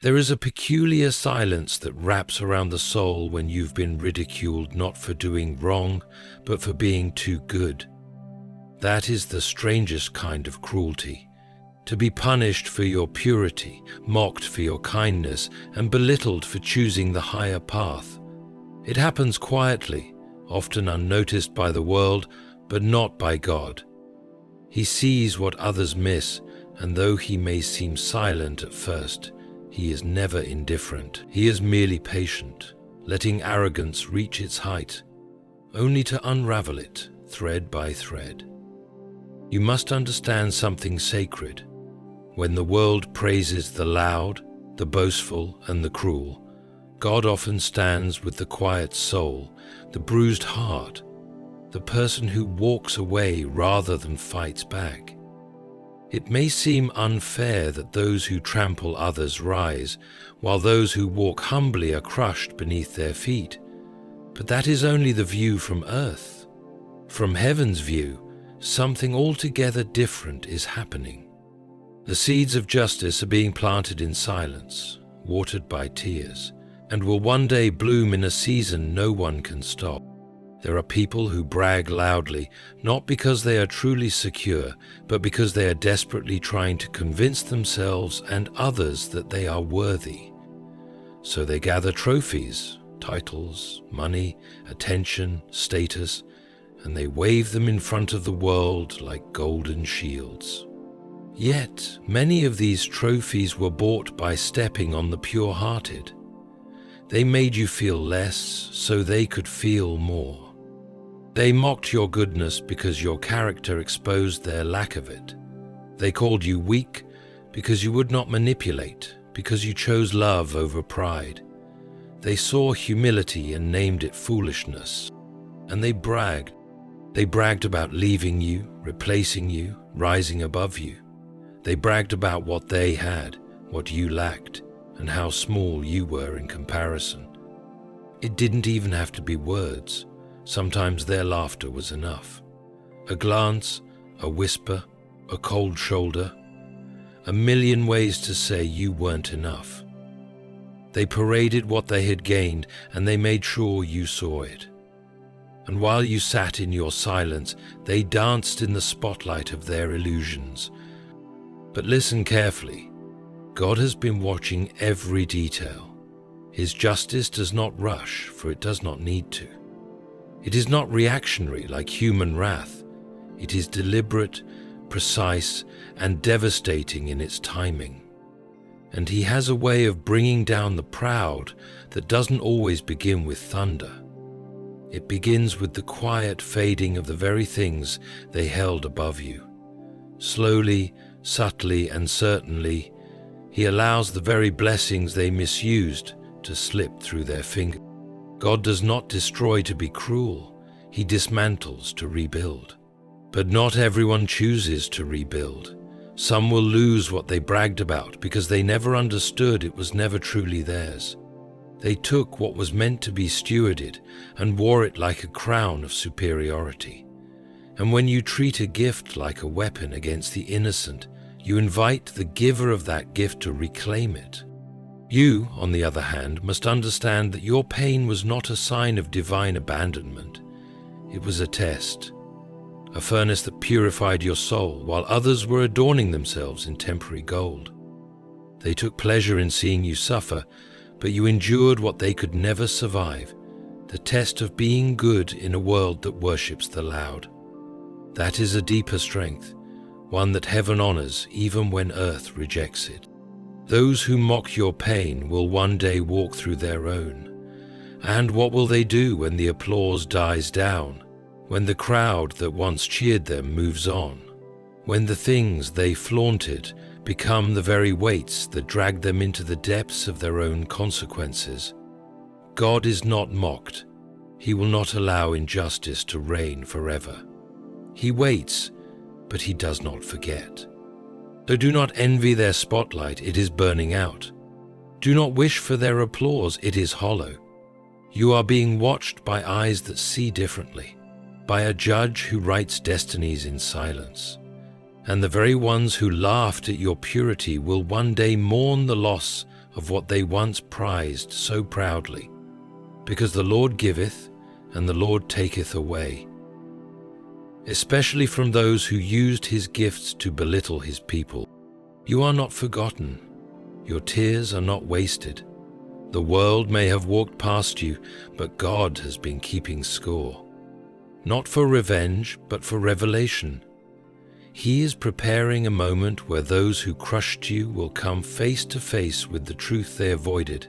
There is a peculiar silence that wraps around the soul when you've been ridiculed not for doing wrong, but for being too good. That is the strangest kind of cruelty. To be punished for your purity, mocked for your kindness, and belittled for choosing the higher path. It happens quietly, often unnoticed by the world, but not by God. He sees what others miss, and though he may seem silent at first, he is never indifferent. He is merely patient, letting arrogance reach its height, only to unravel it thread by thread. You must understand something sacred. When the world praises the loud, the boastful, and the cruel, God often stands with the quiet soul, the bruised heart, the person who walks away rather than fights back. It may seem unfair that those who trample others rise, while those who walk humbly are crushed beneath their feet. But that is only the view from earth. From heaven's view, something altogether different is happening. The seeds of justice are being planted in silence, watered by tears, and will one day bloom in a season no one can stop. There are people who brag loudly, not because they are truly secure, but because they are desperately trying to convince themselves and others that they are worthy. So they gather trophies, titles, money, attention, status, and they wave them in front of the world like golden shields. Yet, many of these trophies were bought by stepping on the pure-hearted. They made you feel less so they could feel more. They mocked your goodness because your character exposed their lack of it. They called you weak because you would not manipulate, because you chose love over pride. They saw humility and named it foolishness. And they bragged. They bragged about leaving you, replacing you, rising above you. They bragged about what they had, what you lacked, and how small you were in comparison. It didn't even have to be words. Sometimes their laughter was enough. A glance, a whisper, a cold shoulder, a million ways to say you weren't enough. They paraded what they had gained, and they made sure you saw it. And while you sat in your silence, they danced in the spotlight of their illusions. But listen carefully. God has been watching every detail. His justice does not rush, for it does not need to. It is not reactionary like human wrath. It is deliberate, precise, and devastating in its timing. And he has a way of bringing down the proud that doesn't always begin with thunder. It begins with the quiet fading of the very things they held above you. Slowly, subtly, and certainly, he allows the very blessings they misused to slip through their fingers. God does not destroy to be cruel, he dismantles to rebuild. But not everyone chooses to rebuild. Some will lose what they bragged about because they never understood it was never truly theirs. They took what was meant to be stewarded and wore it like a crown of superiority. And when you treat a gift like a weapon against the innocent, you invite the giver of that gift to reclaim it. You, on the other hand, must understand that your pain was not a sign of divine abandonment. It was a test, a furnace that purified your soul while others were adorning themselves in temporary gold. They took pleasure in seeing you suffer, but you endured what they could never survive, the test of being good in a world that worships the loud. That is a deeper strength, one that heaven honors even when earth rejects it. Those who mock your pain will one day walk through their own. And what will they do when the applause dies down, when the crowd that once cheered them moves on, when the things they flaunted become the very weights that drag them into the depths of their own consequences? God is not mocked. He will not allow injustice to reign forever. He waits, but he does not forget. So do not envy their spotlight, it is burning out. Do not wish for their applause, it is hollow. You are being watched by eyes that see differently, by a judge who writes destinies in silence. And the very ones who laughed at your purity will one day mourn the loss of what they once prized so proudly. Because the Lord giveth, and the Lord taketh away. Especially from those who used his gifts to belittle his people. You are not forgotten. Your tears are not wasted. The world may have walked past you, but God has been keeping score. Not for revenge, but for revelation. He is preparing a moment where those who crushed you will come face to face with the truth they avoided,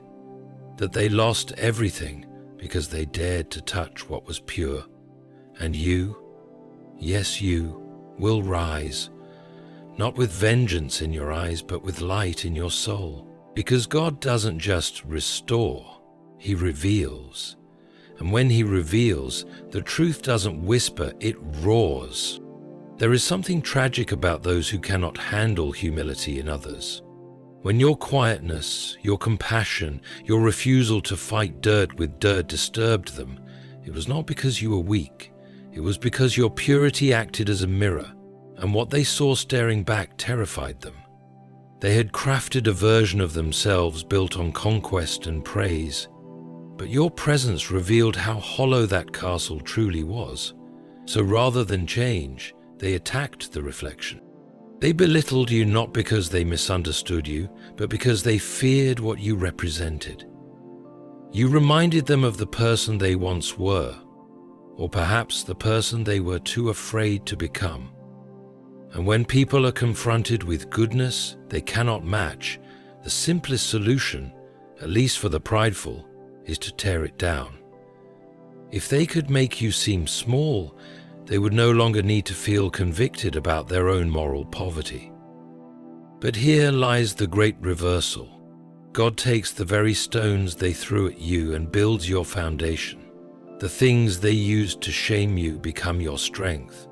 that they lost everything because they dared to touch what was pure. And you, yes you, will rise, not with vengeance in your eyes, but with light in your soul. Because God doesn't just restore, he reveals. And when he reveals, the truth doesn't whisper, it roars. There is something tragic about those who cannot handle humility in others. When your quietness, your compassion, your refusal to fight dirt with dirt disturbed them, it was not because you were weak. It was because your purity acted as a mirror, and what they saw staring back terrified them. They had crafted a version of themselves built on conquest and praise, but your presence revealed how hollow that castle truly was. So rather than change, they attacked the reflection. They belittled you not because they misunderstood you, but because they feared what you represented. You reminded them of the person they once were, or perhaps the person they were too afraid to become. And when people are confronted with goodness they cannot match, the simplest solution, at least for the prideful, is to tear it down. If they could make you seem small, they would no longer need to feel convicted about their own moral poverty. But here lies the great reversal. God takes the very stones they threw at you and builds your foundation. The things they used to shame you become your strength.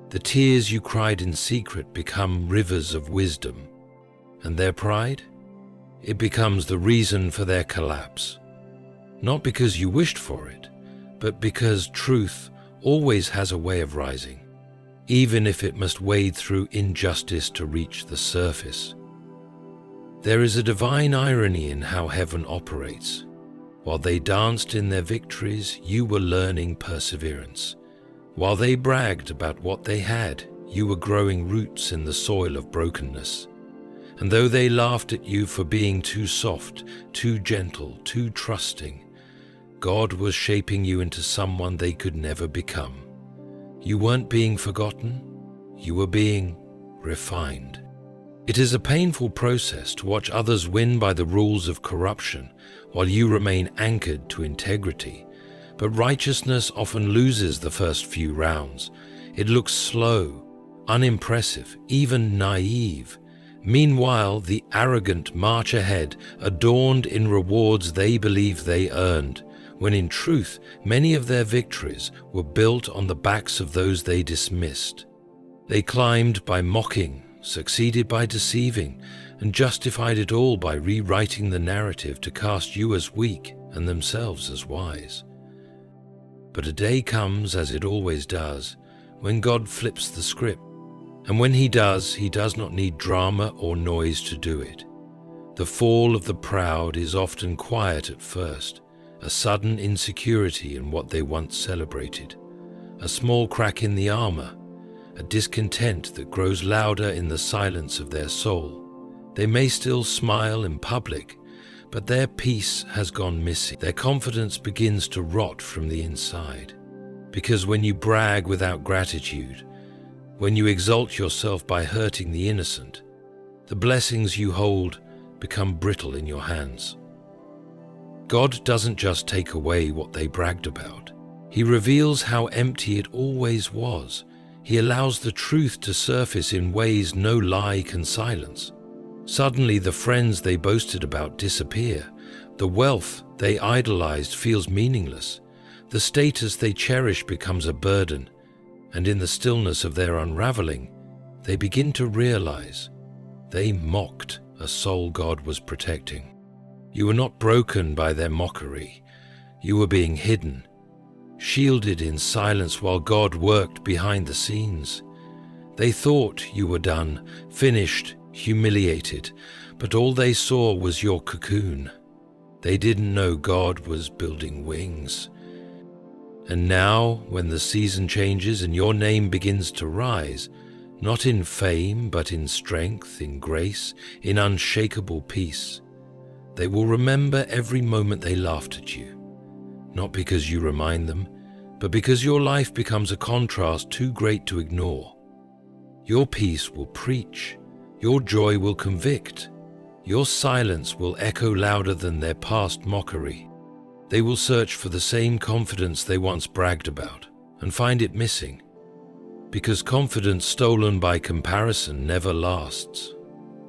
The tears you cried in secret become rivers of wisdom. And their pride? It becomes the reason for their collapse. Not because you wished for it, but because truth always has a way of rising, even if it must wade through injustice to reach the surface. There is a divine irony in how heaven operates. While they danced in their victories, you were learning perseverance. While they bragged about what they had, you were growing roots in the soil of brokenness. And though they laughed at you for being too soft, too gentle, too trusting, God was shaping you into someone they could never become. You weren't being forgotten, you were being refined. It is a painful process to watch others win by the rules of corruption while you remain anchored to integrity. But righteousness often loses the first few rounds. It looks slow, unimpressive, even naive. Meanwhile, the arrogant march ahead, adorned in rewards they believe they earned, when in truth, many of their victories were built on the backs of those they dismissed. They climbed by mocking, succeeded by deceiving, and justified it all by rewriting the narrative to cast you as weak and themselves as wise. But a day comes, as it always does, when God flips the script. And when he does not need drama or noise to do it. The fall of the proud is often quiet at first, a sudden insecurity in what they once celebrated, a small crack in the armor, a discontent that grows louder in the silence of their soul. They may still smile in public, but their peace has gone missing. Their confidence begins to rot from the inside. Because when you brag without gratitude, when you exalt yourself by hurting the innocent, the blessings you hold become brittle in your hands. God doesn't just take away what they bragged about. He reveals how empty it always was. He allows the truth to surface in ways no lie can silence. Suddenly the friends they boasted about disappear. The wealth they idolized feels meaningless. The status they cherish becomes a burden. And in the stillness of their unraveling, they begin to realize they mocked a soul God was protecting. You were not broken by their mockery. You were being hidden, shielded in silence while God worked behind the scenes. They thought you were done, finished, humiliated, but all they saw was your cocoon. They didn't know God was building wings. And now, when the season changes and your name begins to rise, not in fame, but in strength, in grace, in unshakable peace, they will remember every moment they laughed at you, not because you remind them, but because your life becomes a contrast too great to ignore. Your peace will preach, your joy will convict, your silence will echo louder than their past mockery. They will search for the same confidence they once bragged about and find it missing, because confidence stolen by comparison never lasts.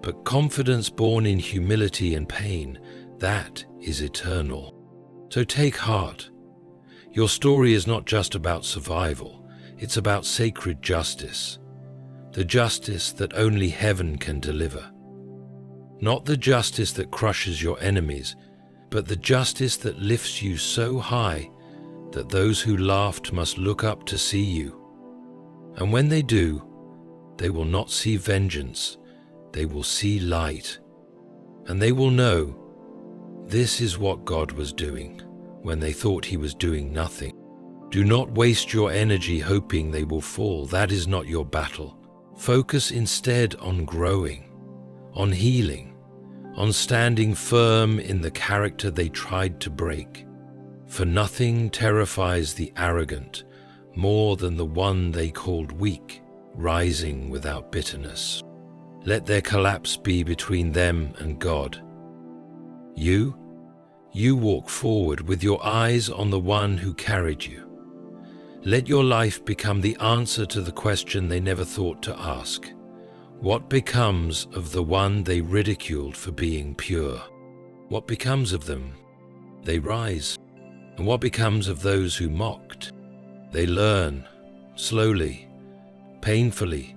But confidence born in humility and pain, that is eternal. So take heart. Your story is not just about survival, it's about sacred justice. The justice that only heaven can deliver. Not the justice that crushes your enemies, but the justice that lifts you so high that those who laughed must look up to see you. And when they do, they will not see vengeance, they will see light. And they will know this is what God was doing when they thought he was doing nothing. Do not waste your energy hoping they will fall. That is not your battle. Focus instead on growing, on healing, on standing firm in the character they tried to break. For nothing terrifies the arrogant more than the one they called weak, rising without bitterness. Let their collapse be between them and God. You walk forward with your eyes on the one who carried you. Let your life become the answer to the question they never thought to ask. What becomes of the one they ridiculed for being pure? What becomes of them? They rise. And what becomes of those who mocked? They learn, slowly, painfully,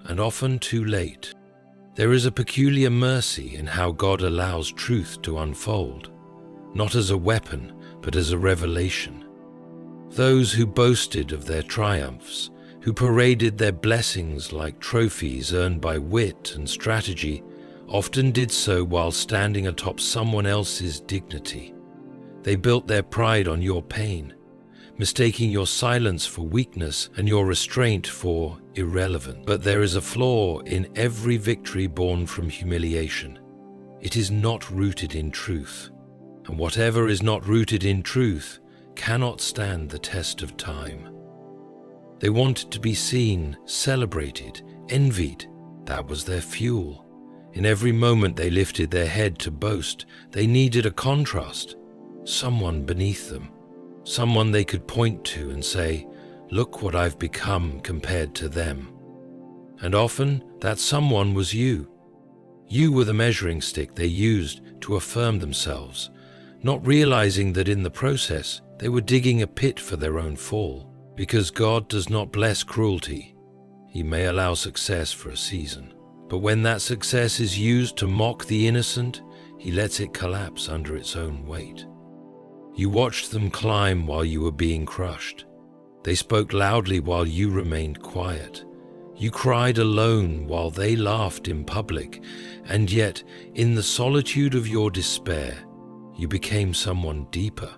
and often too late. There is a peculiar mercy in how God allows truth to unfold, not as a weapon, but as a revelation. Those who boasted of their triumphs, who paraded their blessings like trophies earned by wit and strategy, often did so while standing atop someone else's dignity. They built their pride on your pain, mistaking your silence for weakness and your restraint for irrelevant. But there is a flaw in every victory born from humiliation. It is not rooted in truth, and whatever is not rooted in truth cannot stand the test of time. They wanted to be seen, celebrated, envied. That was their fuel. In every moment they lifted their head to boast, they needed a contrast, someone beneath them, someone they could point to and say, "Look what I've become compared to them." And often that someone was you. You were the measuring stick they used to affirm themselves, not realizing that in the process they were digging a pit for their own fall. Because God does not bless cruelty, he may allow success for a season. But when that success is used to mock the innocent, he lets it collapse under its own weight. You watched them climb while you were being crushed. They spoke loudly while you remained quiet. You cried alone while they laughed in public, and yet, in the solitude of your despair, you became someone deeper.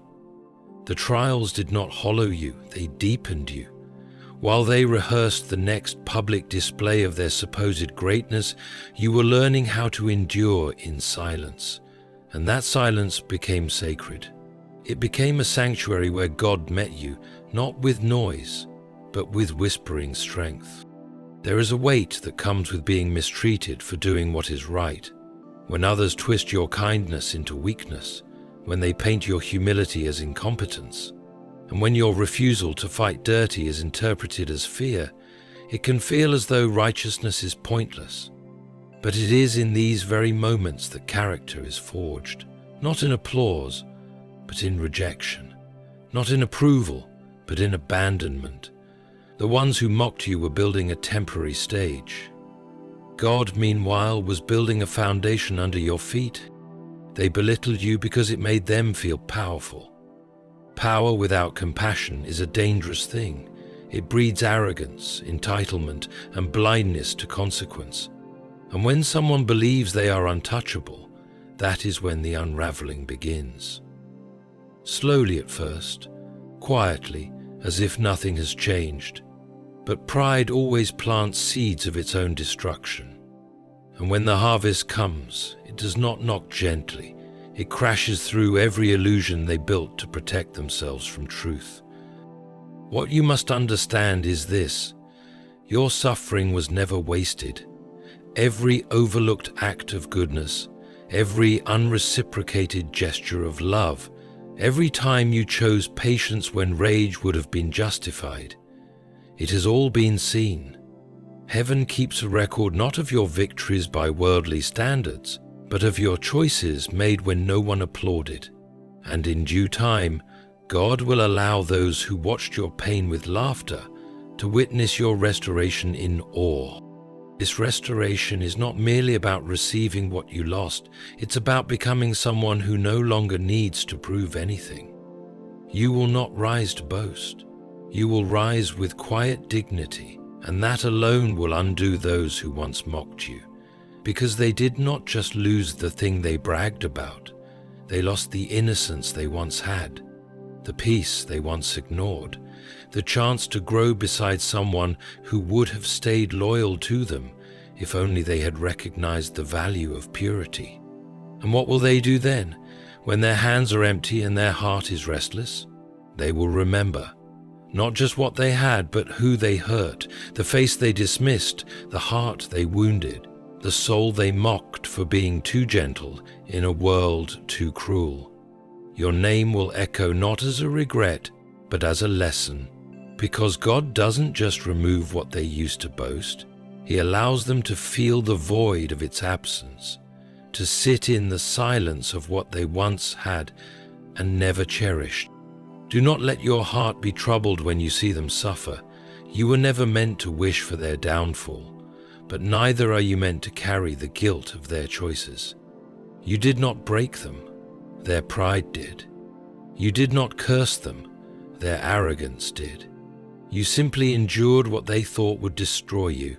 The trials did not hollow you, they deepened you. While they rehearsed the next public display of their supposed greatness, you were learning how to endure in silence, and that silence became sacred. It became a sanctuary where God met you, not with noise, but with whispering strength. There is a weight that comes with being mistreated for doing what is right. When others twist your kindness into weakness, when they paint your humility as incompetence, and when your refusal to fight dirty is interpreted as fear, it can feel as though righteousness is pointless. But it is in these very moments that character is forged, not in applause, but in rejection, not in approval, but in abandonment. The ones who mocked you were building a temporary stage. God, meanwhile, was building a foundation under your feet. They belittled you because it made them feel powerful. Power without compassion is a dangerous thing. It breeds arrogance, entitlement, and blindness to consequence. And when someone believes they are untouchable, that is when the unraveling begins. Slowly at first, quietly, as if nothing has changed. But pride always plants seeds of its own destruction. And when the harvest comes, it does not knock gently. It crashes through every illusion they built to protect themselves from truth. What you must understand is this: your suffering was never wasted. Every overlooked act of goodness, every unreciprocated gesture of love, every time you chose patience when rage would have been justified, it has all been seen. Heaven keeps a record not of your victories by worldly standards, but of your choices made when no one applauded. And in due time, God will allow those who watched your pain with laughter to witness your restoration in awe. This restoration is not merely about receiving what you lost, it's about becoming someone who no longer needs to prove anything. You will not rise to boast. You will rise with quiet dignity, and that alone will undo those who once mocked you, because they did not just lose the thing they bragged about, they lost the innocence they once had, the peace they once ignored, the chance to grow beside someone who would have stayed loyal to them if only they had recognized the value of purity. And what will they do then, when their hands are empty and their heart is restless? They will remember, not just what they had, but who they hurt, the face they dismissed, the heart they wounded, the soul they mocked for being too gentle in a world too cruel. Your name will echo not as a regret, but as a lesson, because God doesn't just remove what they used to boast, He allows them to feel the void of its absence, to sit in the silence of what they once had and never cherished. Do not let your heart be troubled when you see them suffer. You were never meant to wish for their downfall, but neither are you meant to carry the guilt of their choices. You did not break them, their pride did. You did not curse them, their arrogance did. You simply endured what they thought would destroy you,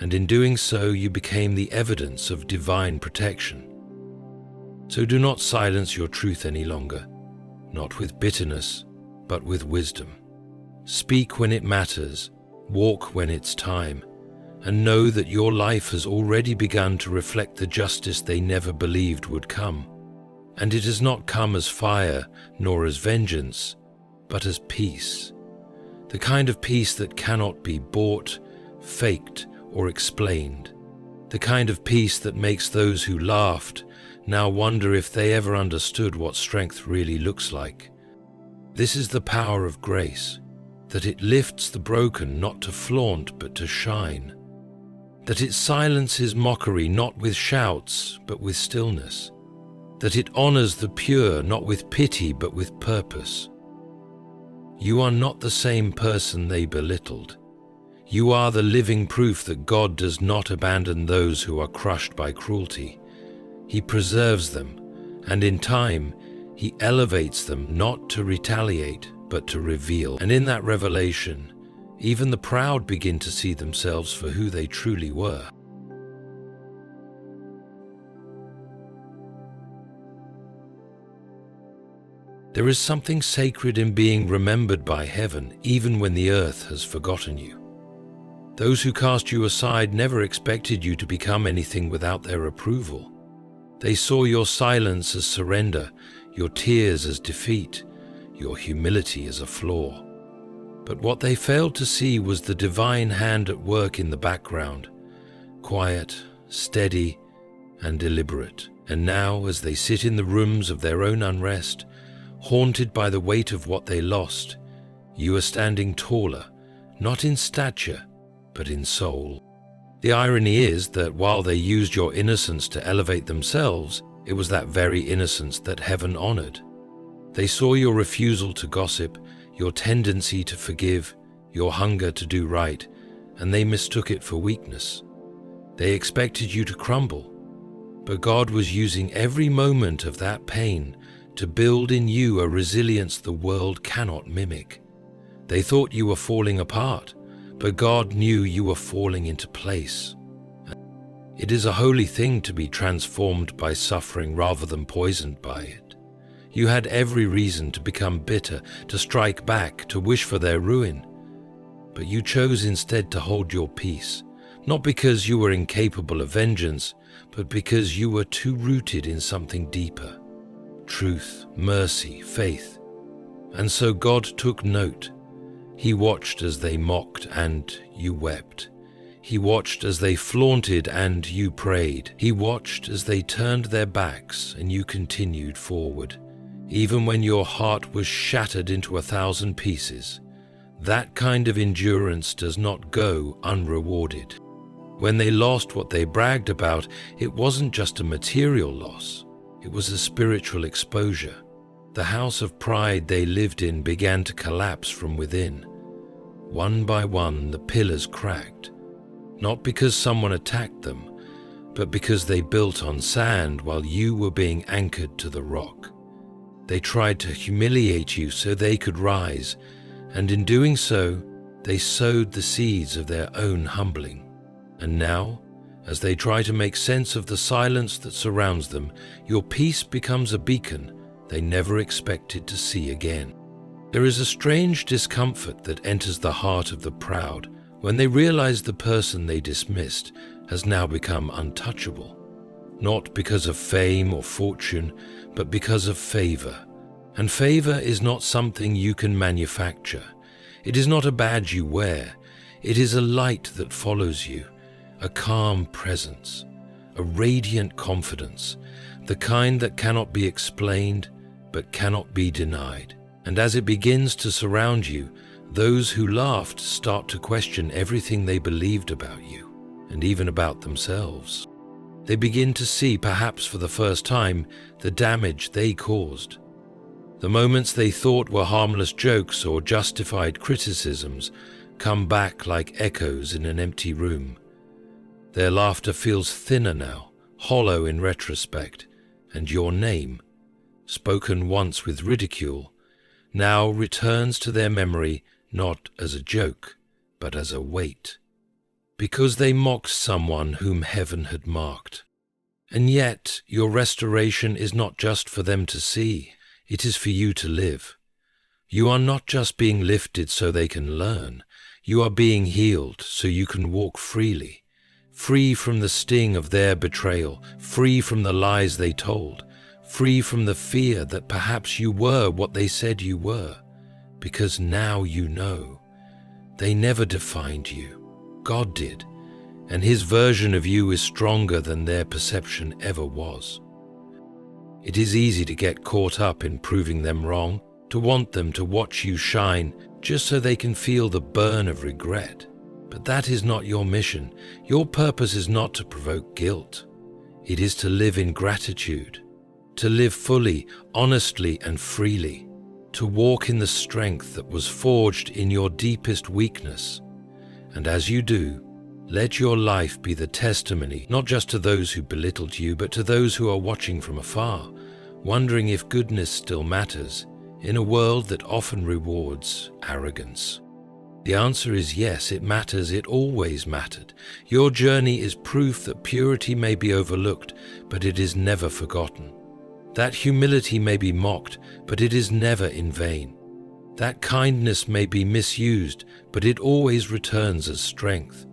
and in doing so you became the evidence of divine protection. So do not silence your truth any longer, not with bitterness, but with wisdom. Speak when it matters, walk when it's time, and know that your life has already begun to reflect the justice they never believed would come. And it has not come as fire, nor as vengeance, but as peace. The kind of peace that cannot be bought, faked, or explained. The kind of peace that makes those who laughed now wonder if they ever understood what strength really looks like. This is the power of grace, that it lifts the broken not to flaunt but to shine. That it silences mockery not with shouts but with stillness. That it honors the pure not with pity but with purpose. You are not the same person they belittled. You are the living proof that God does not abandon those who are crushed by cruelty. He preserves them, and in time, He elevates them not to retaliate, but to reveal. And in that revelation, even the proud begin to see themselves for who they truly were. There is something sacred in being remembered by heaven, even when the earth has forgotten you. Those who cast you aside never expected you to become anything without their approval. They saw your silence as surrender, your tears as defeat, your humility as a flaw. But what they failed to see was the divine hand at work in the background, quiet, steady, and deliberate. And now, as they sit in the rooms of their own unrest, haunted by the weight of what they lost, you are standing taller, not in stature, but in soul. The irony is that while they used your innocence to elevate themselves, it was that very innocence that heaven honored. They saw your refusal to gossip, your tendency to forgive, your hunger to do right, and they mistook it for weakness. They expected you to crumble, but God was using every moment of that pain to build in you a resilience the world cannot mimic. They thought you were falling apart, but God knew you were falling into place. It is a holy thing to be transformed by suffering rather than poisoned by it. You had every reason to become bitter, to strike back, to wish for their ruin. But you chose instead to hold your peace, not because you were incapable of vengeance, but because you were too rooted in something deeper: truth, mercy, faith. And so God took note. He watched as they mocked and you wept. He watched as they flaunted and you prayed. He watched as they turned their backs and you continued forward, even when your heart was shattered into 1,000 pieces. That kind of endurance does not go unrewarded. When they lost what they bragged about, it wasn't just a material loss. It was a spiritual exposure. The house of pride they lived in began to collapse from within. One by one, the pillars cracked. Not because someone attacked them, but because they built on sand while you were being anchored to the rock. They tried to humiliate you so they could rise, and in doing so, they sowed the seeds of their own humbling. And now, as they try to make sense of the silence that surrounds them, your peace becomes a beacon they never expected to see again. There is a strange discomfort that enters the heart of the proud when they realize the person they dismissed has now become untouchable, not because of fame or fortune, but because of favor. And favor is not something you can manufacture. It is not a badge you wear. It is a light that follows you, a calm presence, a radiant confidence, the kind that cannot be explained but cannot be denied. And as it begins to surround you, those who laughed start to question everything they believed about you, and even about themselves. They begin to see, perhaps for the first time, the damage they caused. The moments they thought were harmless jokes or justified criticisms come back like echoes in an empty room. Their laughter feels thinner now, hollow in retrospect, and your name, spoken once with ridicule, now returns to their memory not as a joke, but as a weight, because they mocked someone whom heaven had marked. And yet, your restoration is not just for them to see, it is for you to live. You are not just being lifted so they can learn, you are being healed so you can walk freely, free from the sting of their betrayal, free from the lies they told, free from the fear that perhaps you were what they said you were. Because now you know. They never defined you. God did, and His version of you is stronger than their perception ever was. It is easy to get caught up in proving them wrong, to want them to watch you shine just so they can feel the burn of regret. But that is not your mission. Your purpose is not to provoke guilt. It is to live in gratitude, to live fully, honestly, and freely, to walk in the strength that was forged in your deepest weakness. And as you do, let your life be the testimony not just to those who belittled you, but to those who are watching from afar, wondering if goodness still matters in a world that often rewards arrogance. The answer is yes, it matters, it always mattered. Your journey is proof that purity may be overlooked, but it is never forgotten. That humility may be mocked, but it is never in vain. That kindness may be misused, but it always returns as strength.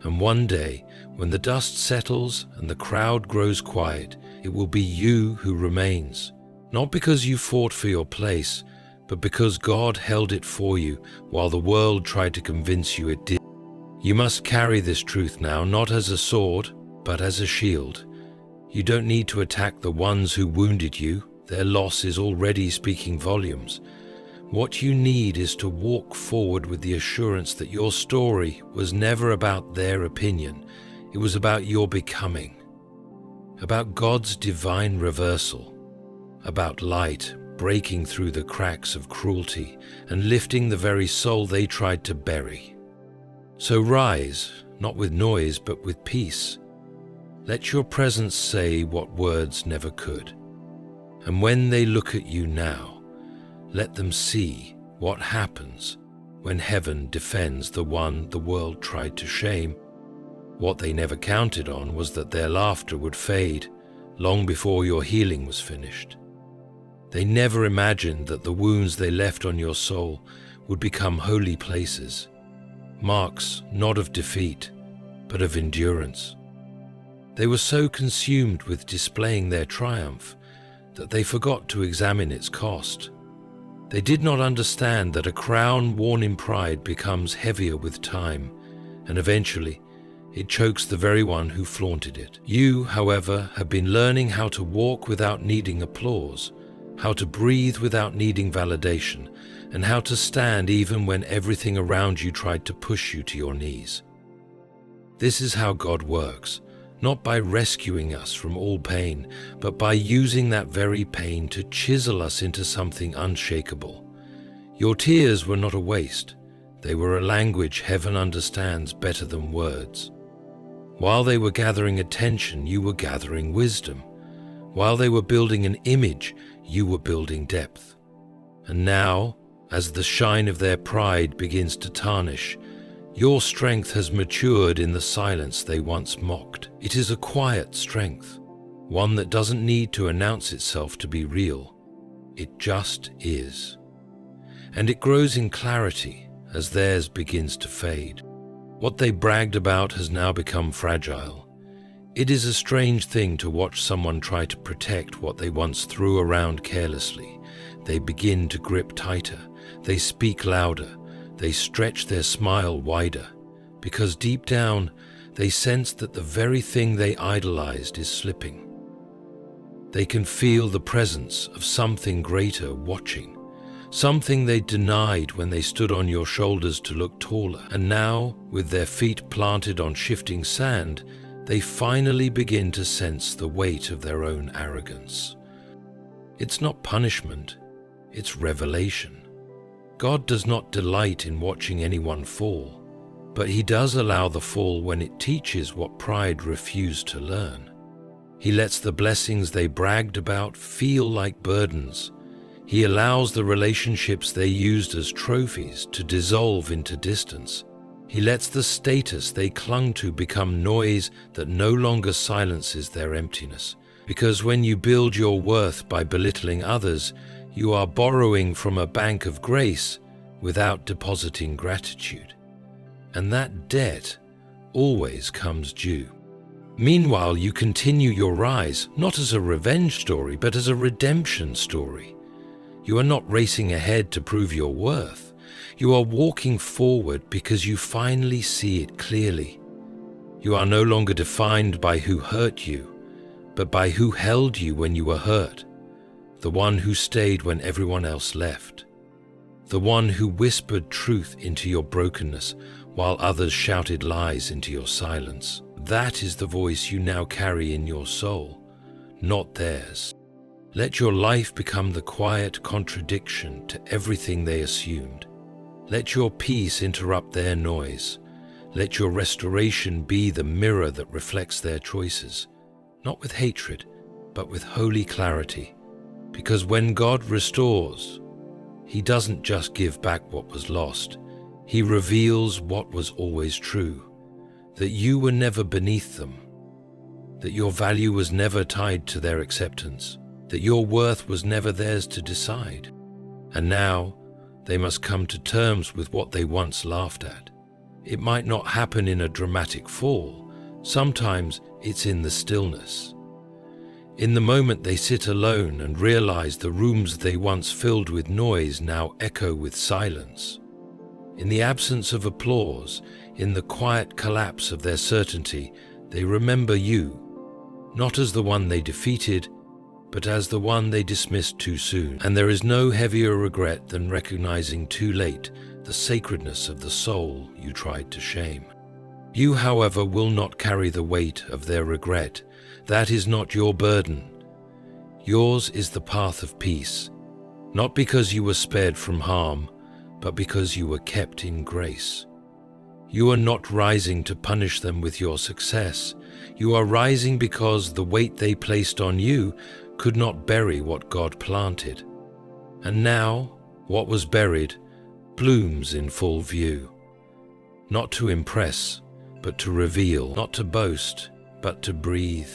And one day, when the dust settles and the crowd grows quiet, it will be you who remains. Not because you fought for your place, but because God held it for you while the world tried to convince you it did. You must carry this truth now, not as a sword, but as a shield. You don't need to attack the ones who wounded you. Their loss is already speaking volumes. What you need is to walk forward with the assurance that your story was never about their opinion. It was about your becoming, about God's divine reversal, about light breaking through the cracks of cruelty and lifting the very soul they tried to bury. So rise, not with noise, but with peace. Let your presence say what words never could. And when they look at you now, let them see what happens when heaven defends the one the world tried to shame. What they never counted on was that their laughter would fade long before your healing was finished. They never imagined that the wounds they left on your soul would become holy places, marks not of defeat, but of endurance. They were so consumed with displaying their triumph that they forgot to examine its cost. They did not understand that a crown worn in pride becomes heavier with time, and eventually it chokes the very one who flaunted it. You, however, have been learning how to walk without needing applause, how to breathe without needing validation, and how to stand even when everything around you tried to push you to your knees. This is how God works, not by rescuing us from all pain, but by using that very pain to chisel us into something unshakable. Your tears were not a waste. They were a language heaven understands better than words. While they were gathering attention, you were gathering wisdom. While they were building an image, you were building depth. And now, as the shine of their pride begins to tarnish, your strength has matured in the silence they once mocked. It is a quiet strength, one that doesn't need to announce itself to be real. It just is. And it grows in clarity as theirs begins to fade. What they bragged about has now become fragile. It is a strange thing to watch someone try to protect what they once threw around carelessly. They begin to grip tighter, they speak louder, they stretch their smile wider, because deep down they sense that the very thing they idolized is slipping. They can feel the presence of something greater watching, something they denied when they stood on your shoulders to look taller, and now, with their feet planted on shifting sand, they finally begin to sense the weight of their own arrogance. It's not punishment, it's revelation. God does not delight in watching anyone fall, but He does allow the fall when it teaches what pride refused to learn. He lets the blessings they bragged about feel like burdens. He allows the relationships they used as trophies to dissolve into distance. He lets the status they clung to become noise that no longer silences their emptiness. Because when you build your worth by belittling others, you are borrowing from a bank of grace without depositing gratitude. And that debt always comes due. Meanwhile, you continue your rise, not as a revenge story, but as a redemption story. You are not racing ahead to prove your worth. You are walking forward because you finally see it clearly. You are no longer defined by who hurt you, but by who held you when you were hurt. The one who stayed when everyone else left. The one who whispered truth into your brokenness while others shouted lies into your silence. That is the voice you now carry in your soul, not theirs. Let your life become the quiet contradiction to everything they assumed. Let your peace interrupt their noise. Let your restoration be the mirror that reflects their choices, not with hatred, but with holy clarity. Because when God restores, He doesn't just give back what was lost. He reveals what was always true, that you were never beneath them, that your value was never tied to their acceptance, that your worth was never theirs to decide. And now they must come to terms with what they once laughed at. It might not happen in a dramatic fall. Sometimes it's in the stillness. In the moment they sit alone and realize the rooms they once filled with noise now echo with silence. In the absence of applause, in the quiet collapse of their certainty, they remember you, not as the one they defeated, but as the one they dismissed too soon. And there is no heavier regret than recognizing too late the sacredness of the soul you tried to shame. You, however, will not carry the weight of their regret. That is not your burden. Yours is the path of peace, not because you were spared from harm, but because you were kept in grace. You are not rising to punish them with your success. You are rising because the weight they placed on you could not bury what God planted. And now, what was buried blooms in full view. Not to impress, but to reveal, not to boast, but to breathe.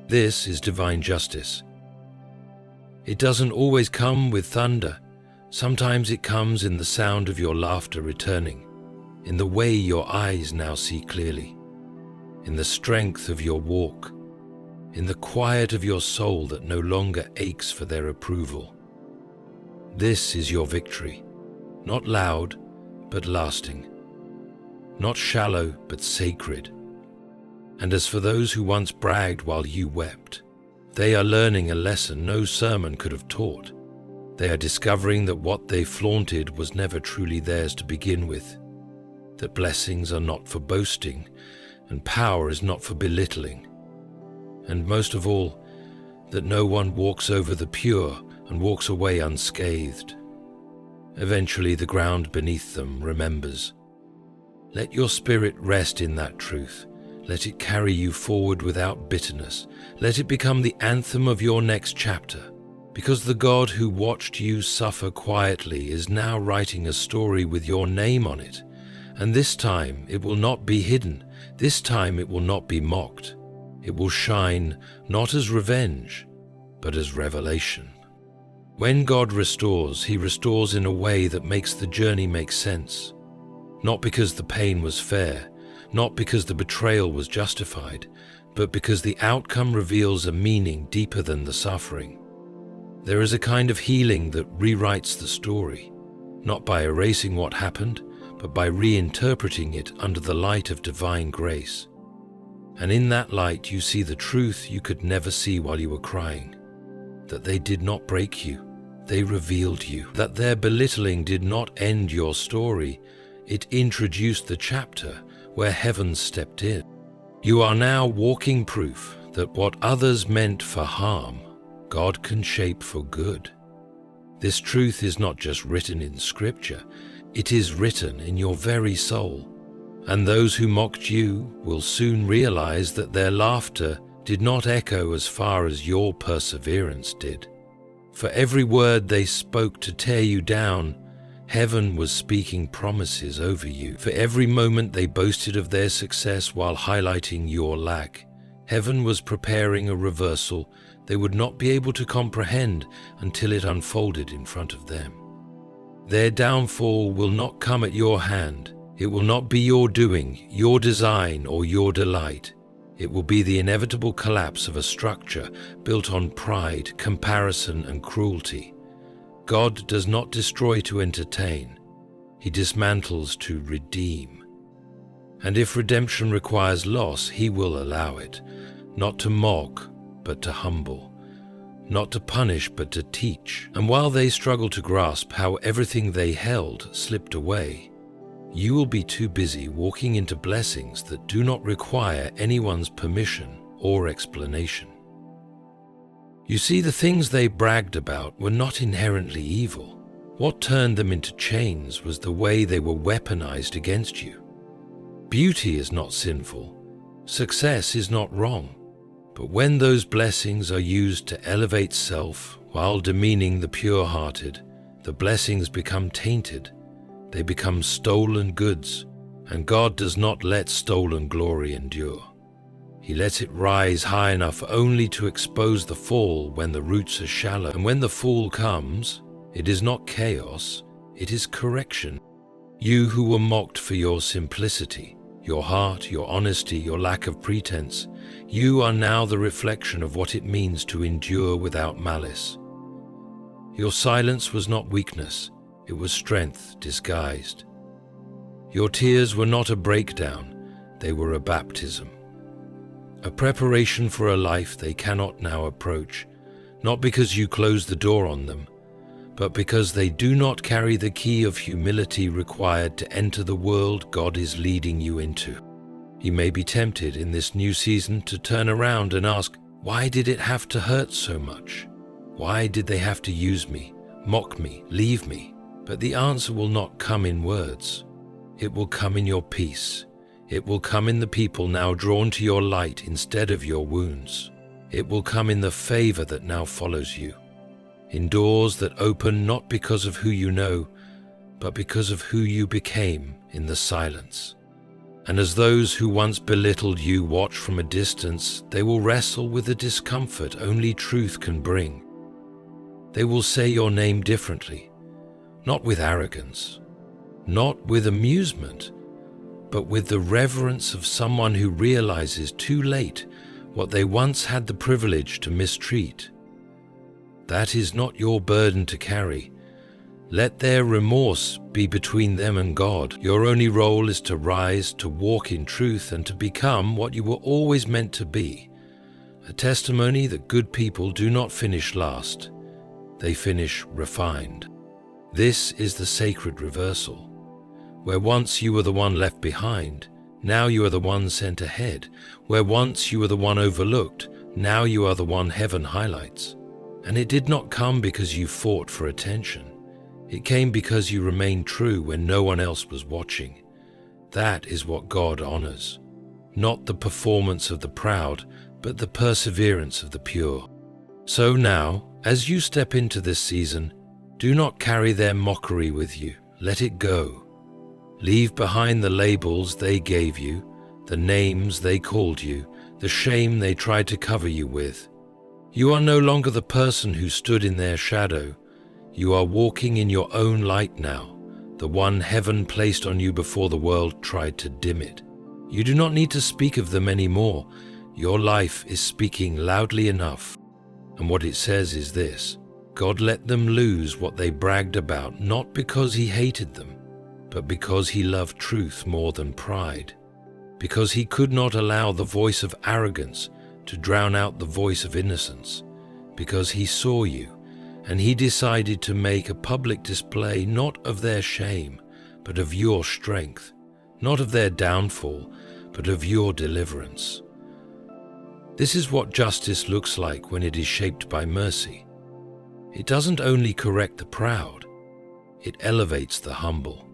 This is divine justice. It doesn't always come with thunder. Sometimes it comes in the sound of your laughter returning, in the way your eyes now see clearly, in the strength of your walk, in the quiet of your soul that no longer aches for their approval. This is your victory, not loud, but lasting, not shallow, but sacred. And as for those who once bragged while you wept, they are learning a lesson no sermon could have taught. They are discovering that what they flaunted was never truly theirs to begin with, that blessings are not for boasting, and power is not for belittling, and most of all, that no one walks over the pure and walks away unscathed. Eventually the ground beneath them remembers. Let your spirit rest in that truth. Let it carry you forward without bitterness. Let it become the anthem of your next chapter, because the God who watched you suffer quietly is now writing a story with your name on it. And this time it will not be hidden. This time it will not be mocked. It will shine not as revenge, but as revelation. When God restores, He restores in a way that makes the journey make sense. Not because the pain was fair, not because the betrayal was justified, but because the outcome reveals a meaning deeper than the suffering. There is a kind of healing that rewrites the story, not by erasing what happened, but by reinterpreting it under the light of divine grace. And in that light you see the truth you could never see while you were crying, that they did not break you, they revealed you, that their belittling did not end your story, it introduced the chapter where heaven stepped in. You are now walking proof that what others meant for harm, God can shape for good. This truth is not just written in Scripture, it is written in your very soul. And those who mocked you will soon realize that their laughter did not echo as far as your perseverance did. For every word they spoke to tear you down, heaven was speaking promises over you. For every moment they boasted of their success while highlighting your lack, heaven was preparing a reversal they would not be able to comprehend until it unfolded in front of them. Their downfall will not come at your hand. It will not be your doing, your design, or your delight. It will be the inevitable collapse of a structure built on pride, comparison, and cruelty. God does not destroy to entertain. He dismantles to redeem. And if redemption requires loss, He will allow it, not to mock, but to humble, not to punish, but to teach. And while they struggle to grasp how everything they held slipped away, you will be too busy walking into blessings that do not require anyone's permission or explanation. You see, the things they bragged about were not inherently evil. What turned them into chains was the way they were weaponized against you. Beauty is not sinful. Success is not wrong. But when those blessings are used to elevate self while demeaning the pure-hearted, the blessings become tainted. They become stolen goods, and God does not let stolen glory endure. He lets it rise high enough only to expose the fall when the roots are shallow. And when the fall comes, it is not chaos, it is correction. You who were mocked for your simplicity, your heart, your honesty, your lack of pretense, you are now the reflection of what it means to endure without malice. Your silence was not weakness, it was strength disguised. Your tears were not a breakdown, they were a baptism. A preparation for a life they cannot now approach, not because you closed the door on them, but because they do not carry the key of humility required to enter the world God is leading you into. You may be tempted in this new season to turn around and ask, why did it have to hurt so much? Why did they have to use me, mock me, leave me? But the answer will not come in words. It will come in your peace. It will come in the people now drawn to your light instead of your wounds. It will come in the favor that now follows you, in doors that open not because of who you know, but because of who you became in the silence. And as those who once belittled you watch from a distance, they will wrestle with the discomfort only truth can bring. They will say your name differently, not with arrogance, not with amusement, but with the reverence of someone who realizes too late what they once had the privilege to mistreat. That is not your burden to carry. Let their remorse be between them and God. Your only role is to rise, to walk in truth, and to become what you were always meant to be. A testimony that good people do not finish last. They finish refined. This is the sacred reversal. Where once you were the one left behind, now you are the one sent ahead. Where once you were the one overlooked, now you are the one heaven highlights. And it did not come because you fought for attention. It came because you remained true when no one else was watching. That is what God honors. Not the performance of the proud, but the perseverance of the pure. So now, as you step into this season, do not carry their mockery with you. Let it go. Leave behind the labels they gave you, the names they called you, the shame they tried to cover you with. You are no longer the person who stood in their shadow. You are walking in your own light now, the one heaven placed on you before the world tried to dim it. You do not need to speak of them anymore. Your life is speaking loudly enough. And what it says is this: God let them lose what they bragged about, not because he hated them, but because he loved truth more than pride, because he could not allow the voice of arrogance to drown out the voice of innocence, because he saw you, and he decided to make a public display not of their shame, but of your strength, not of their downfall, but of your deliverance. This is what justice looks like when it is shaped by mercy. It doesn't only correct the proud, it elevates the humble.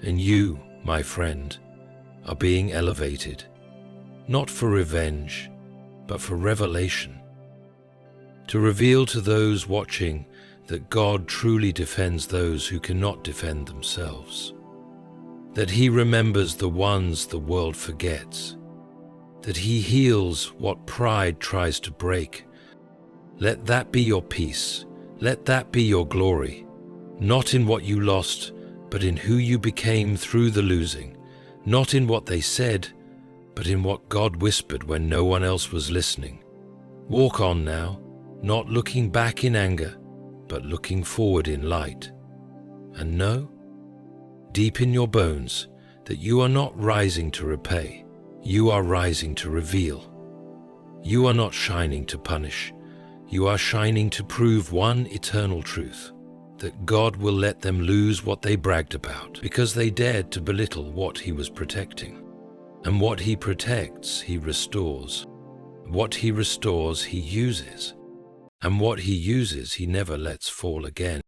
And you, my friend, are being elevated, not for revenge, but for revelation. To reveal to those watching that God truly defends those who cannot defend themselves, that he remembers the ones the world forgets, that he heals what pride tries to break. Let that be your peace. Let that be your glory, not in what you lost, but in who you became through the losing, not in what they said, but in what God whispered when no one else was listening. Walk on now, not looking back in anger, but looking forward in light. And know, deep in your bones, that you are not rising to repay, you are rising to reveal. You are not shining to punish, you are shining to prove one eternal truth, that God will let them lose what they bragged about, because they dared to belittle what he was protecting. And what he protects, he restores. What he restores, he uses. And what he uses, he never lets fall again.